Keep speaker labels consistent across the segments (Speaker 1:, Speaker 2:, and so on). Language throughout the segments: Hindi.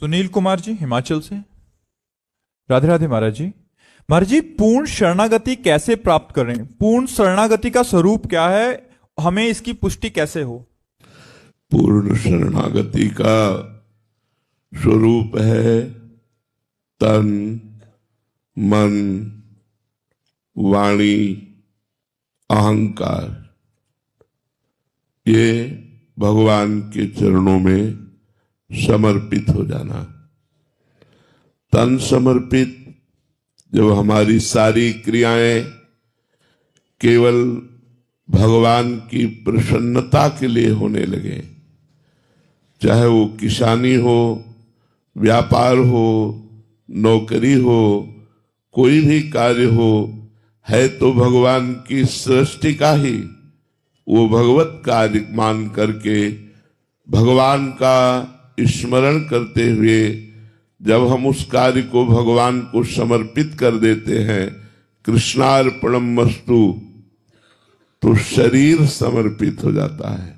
Speaker 1: सुनील कुमार जी हिमाचल से। राधे राधे महाराज जी। महाराज जी, पूर्ण शरणागति कैसे प्राप्त करें? पूर्ण शरणागति का स्वरूप क्या है? हमें इसकी पुष्टि कैसे हो?
Speaker 2: पूर्ण शरणागति का स्वरूप है तन, मन, वाणी, अहंकार। ये भगवान के चरणों में समर्पित हो जाना। तन समर्पित, जब हमारी सारी क्रियाएं केवल भगवान की प्रसन्नता के लिए होने लगे, चाहे वो किसानी हो, व्यापार हो, नौकरी हो, कोई भी कार्य हो, है तो भगवान की सृष्टि का ही, वो भगवत कार्य मान करके भगवान का स्मरण करते हुए जब हम उस कार्य को भगवान को समर्पित कर देते हैं, कृष्णार्पणमस्तु, तो शरीर समर्पित हो जाता है।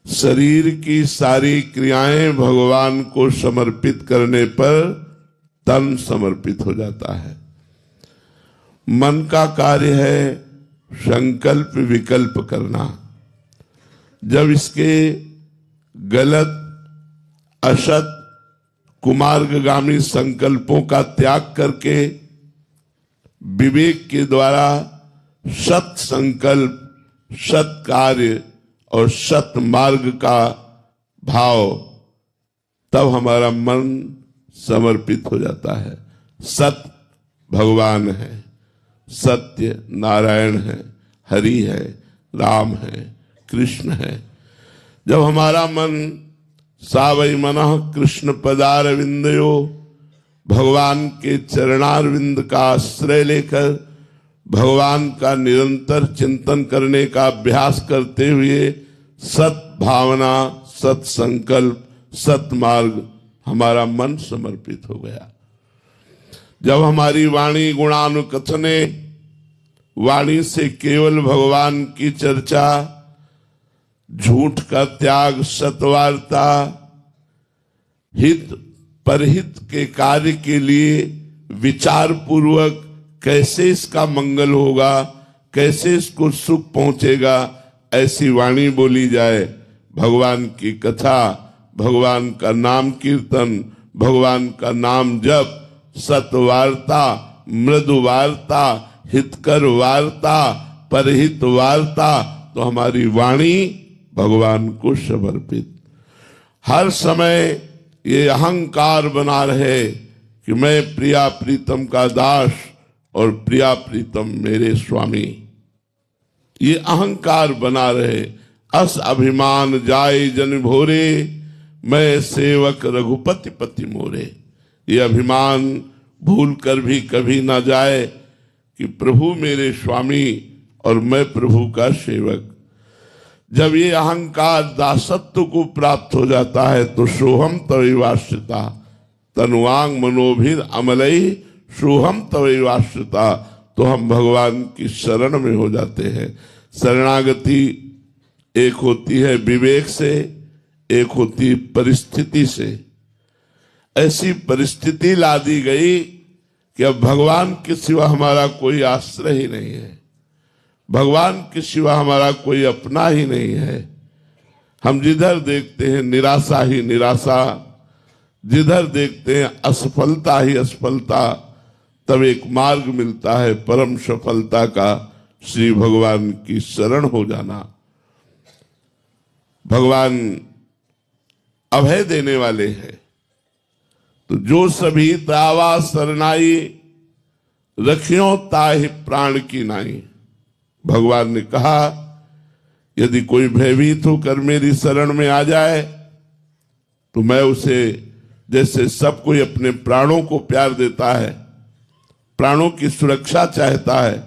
Speaker 2: शरीर की सारी क्रियाएं भगवान को समर्पित करने पर तन समर्पित हो जाता है। मन का कार्य है संकल्प विकल्प करना। जब इसके गलत, असत, कुमार्गगामी संकल्पों का त्याग करके विवेक के द्वारा सत संकल्प, सत कार्य और सत मार्ग का भाव, तब हमारा मन समर्पित हो जाता है। सत भगवान है, सत्य नारायण है, हरि है, राम है, कृष्ण है। जब हमारा मन सावै मनः कृष्ण पदारविंदयो, भगवान के चरणारविंद का आश्रय लेकर भगवान का निरंतर चिंतन करने का अभ्यास करते हुए सत भावना, सत संकल्प, सत मार्ग, हमारा मन समर्पित हो गया। जब हमारी वाणी गुणानुकथने, वाणी से केवल भगवान की चर्चा, झूठ का त्याग, सतवार्ता, हित परहित के कार्य के लिए विचार पूर्वक कैसे इसका मंगल होगा, कैसे इसको सुख पहुंचेगा, ऐसी वाणी बोली जाए। भगवान की कथा, भगवान का नाम कीर्तन, भगवान का नाम जप, सतवार्ता, मृदु वार्ता, हितकर वार्ता, परहित वार्ता, तो हमारी वाणी भगवान को समर्पित। हर समय ये अहंकार बना रहे कि मैं प्रिया प्रीतम का दास और प्रिया प्रीतम मेरे स्वामी, ये अहंकार बना रहे। अस अभिमान जाय जन भोरे, मैं सेवक रघुपति पति मोरे। ये अभिमान भूल कर भी कभी ना जाए कि प्रभु मेरे स्वामी और मैं प्रभु का सेवक। जब ये अहंकार दासत्व को प्राप्त हो जाता है तो सोहम तवैवाश्रिता, तनुवांग मनोभिर अमलई सोहम तवैवाश्रिता, तो हम भगवान की शरण में हो जाते हैं। शरणागति एक होती है विवेक से, एक होती परिस्थिति से। ऐसी परिस्थिति ला दी गई कि अब भगवान के सिवा हमारा कोई आश्रय ही नहीं है, भगवान के सिवा हमारा कोई अपना ही नहीं है। हम जिधर देखते हैं निराशा ही निराशा, जिधर देखते हैं असफलता ही असफलता, तब एक मार्ग मिलता है परम सफलता का, श्री भगवान की शरण हो जाना। भगवान अभय देने वाले हैं, तो जो सभी तावा सरनाई, रखियो ताहि प्राण की नाई। भगवान ने कहा यदि कोई भयभीत होकर मेरी शरण में आ जाए तो मैं उसे, जैसे सब कोई अपने प्राणों को प्यार देता है, प्राणों की सुरक्षा चाहता है,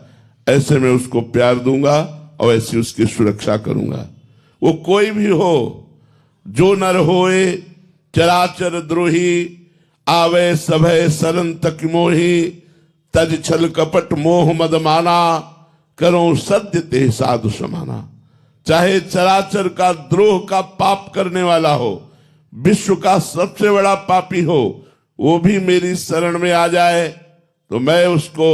Speaker 2: ऐसे मैं उसको प्यार दूंगा और ऐसी उसकी सुरक्षा करूंगा। वो कोई भी हो, जो नर होए चराचर द्रोही, आवे सभय शरण तक मोही, तज छल कपट मोह मद माना, करो सत्य ते साधु समाना। चाहे चराचर का द्रोह का पाप करने वाला हो, विश्व का सबसे बड़ा पापी हो, वो भी मेरी शरण में आ जाए तो मैं उसको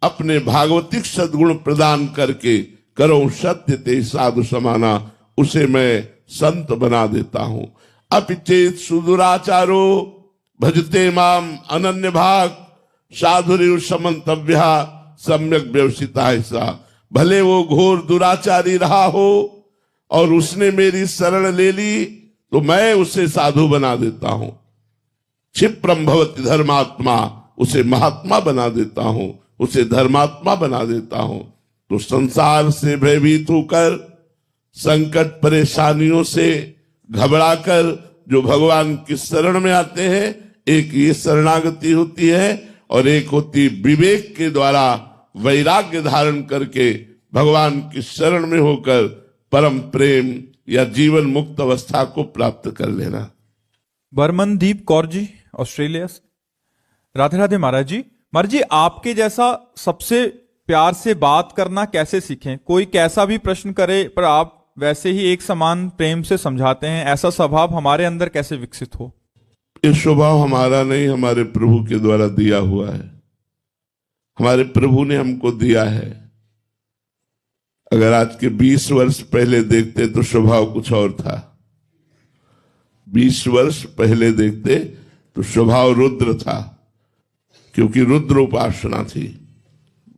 Speaker 2: अपने भागवतिक सद्गुण प्रदान करके करो सत्य ते साधु समाना, उसे मैं संत बना देता हूं। अपिचेत सुदुराचारो भजते माम अनन्य भाग, साधुरिव समन्तव्या सम्यक व्यवसिता ऐसा। भले वो घोर दुराचारी रहा हो और उसने मेरी शरण ले ली तो मैं उसे साधु बना देता हूं। क्षिप्रम भवति धर्मात्मा, उसे महात्मा बना देता हूं, उसे धर्मात्मा बना देता हूं। तो संसार से भयभीत होकर, संकट परेशानियों से घबराकर जो भगवान की शरण में आते हैं, एक ये शरणागति होती है और एक होती विवेक के द्वारा वैराग्य धारण करके भगवान की शरण में होकर परम प्रेम या जीवन मुक्त अवस्था को प्राप्त कर लेना।
Speaker 1: बर्मनदीप कौर जी, ऑस्ट्रेलिया से। राधे राधे महाराज जी। महाराज जी, आपके जैसा सबसे प्यार से बात करना कैसे सीखें? कोई कैसा भी प्रश्न करे पर आप वैसे ही एक समान प्रेम से समझाते हैं, ऐसा स्वभाव हमारे अंदर कैसे विकसित हो?
Speaker 2: ये स्वभाव हमारा नहीं, हमारे प्रभु के द्वारा दिया हुआ है। हमारे प्रभु ने हमको दिया है। अगर आज के 20 वर्ष पहले देखते तो स्वभाव कुछ और था। 20 वर्ष पहले देखते तो स्वभाव रुद्र था, क्योंकि रुद्र उपासना थी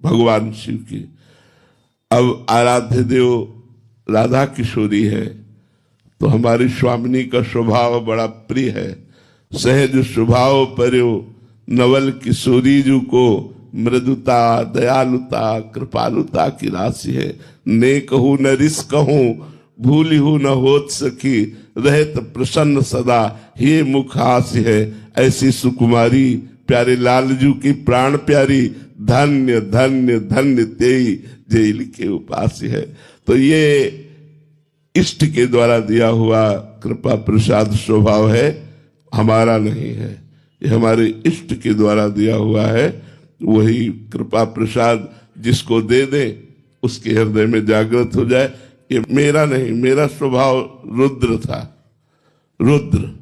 Speaker 2: भगवान शिव की। अब आराध्य देव राधा किशोरी है तो हमारी स्वामिनी का स्वभाव बड़ा प्रिय है। सहज स्वभाव पर्यो नवल किशोरी जू को, मृदुता दयालुता कृपालुता की राशि है। ने कहूं न रिस कहूं, भूली हूं न होत सकी, रहत प्रसन्न सदा हे मुख हास्य है। ऐसी सुकुमारी प्यारे लालजू की प्राण प्यारी, धन्य धन्य धन्य तेई जेल के उपास्य है। तो ये इष्ट के द्वारा दिया हुआ कृपा प्रसाद स्वभाव है, हमारा नहीं है। ये हमारे इष्ट के द्वारा दिया हुआ है। वही कृपा प्रसाद जिसको दे दे उसके हृदय में जागृत हो जाए। ये मेरा नहीं, मेरा स्वभाव रुद्र था। रुद्र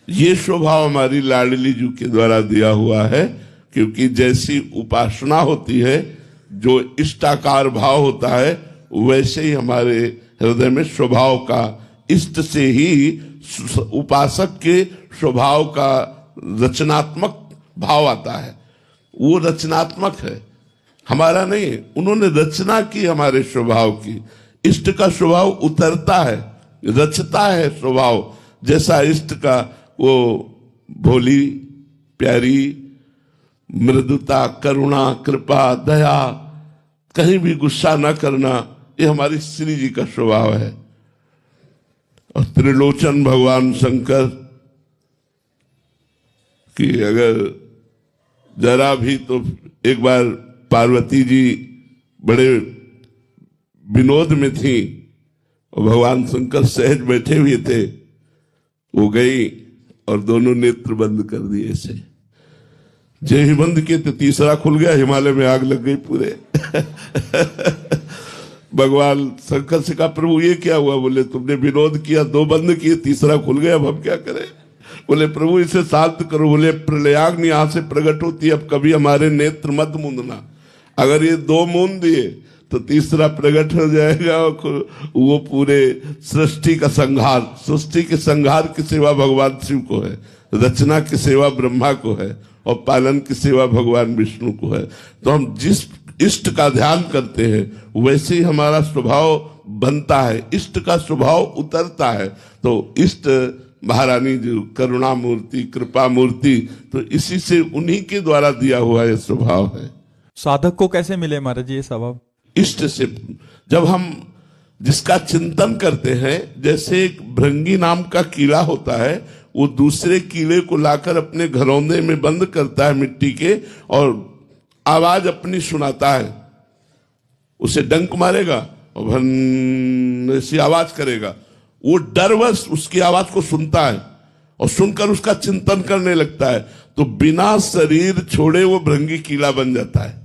Speaker 2: ये स्वभाव हमारी लाडली जी के द्वारा दिया हुआ है, क्योंकि जैसी उपासना होती है, जो इष्टाकार भाव होता है, वैसे ही हमारे हृदय में स्वभाव का, इष्ट से ही उपासक के स्वभाव का रचनात्मक भाव आता है। वो रचनात्मक है, हमारा नहीं है। उन्होंने रचना की हमारे स्वभाव की। इष्ट का स्वभाव उतरता है, रचता है स्वभाव। जैसा इष्ट का वो भोली प्यारी मृदुता, करुणा, कृपा, दया, कहीं भी गुस्सा न करना, ये हमारी श्री जी का स्वभाव है। और त्रिलोचन भगवान शंकर कि अगर जरा भी, तो एक बार पार्वती जी बड़े विनोद में थी और भगवान शंकर सहज बैठे हुए थे। वो गई और दोनों नेत्र बंद कर दिए ऐसे। जय ही बंद किए तो तीसरा खुल गया, हिमालय में आग लग गई पूरे। भगवान शंकर से कहा, प्रभु ये क्या हुआ? बोले तुमने विनोद किया, 2 बंद किए, तीसरा खुल गया, अब हम क्या करें? बोले प्रभु इसे शांत करो। बोले प्रलयाग्नि यहां से प्रकट होती है, अब कभी हमारे नेत्र मत मूंदना। अगर ये 2 मूंद दिए तो तीसरा प्रकट हो जाएगा। वो पूरे सृष्टि का संहार, सृष्टि के संहार की सेवा भगवान शिव को है, रचना की सेवा ब्रह्मा को है और पालन की सेवा भगवान विष्णु को है। तो हम जिस इष्ट का ध्यान करते हैं वैसे ही हमारा स्वभाव बनता है, इष्ट का स्वभाव उतरता है। तो इष्ट महारानी जो करुणा मूर्ति, कृपा मूर्ति, तो इसी से उन्हीं के द्वारा दिया हुआ यह स्वभाव है।
Speaker 1: साधक को कैसे मिले महाराज ये स्वभाव?
Speaker 2: इष्ट से। जब हम जिसका चिंतन करते हैं, जैसे एक भृंगी नाम का कीड़ा होता है, वो दूसरे कीड़े को लाकर अपने घरौंदे में बंद करता है मिट्टी के, और आवाज अपनी सुनाता है। उसे डंक मारेगा और भन ऐसी आवाज करेगा। वो डरवश उसकी आवाज को सुनता है और सुनकर उसका चिंतन करने लगता है, तो बिना शरीर छोड़े वो भृंगी कीड़ा बन जाता है।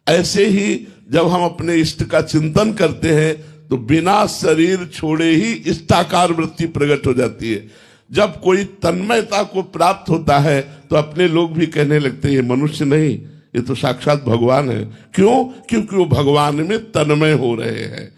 Speaker 2: ऐसे ही जब हम अपने इष्ट का चिंतन करते हैं तो बिना शरीर छोड़े ही इष्टाकार वृत्ति प्रकट हो जाती है। जब कोई तन्मयता को प्राप्त होता है तो अपने लोग भी कहने लगते हैं ये मनुष्य नहीं, ये तो साक्षात भगवान है। क्यों? क्योंकि वो भगवान में तन्मय हो रहे हैं।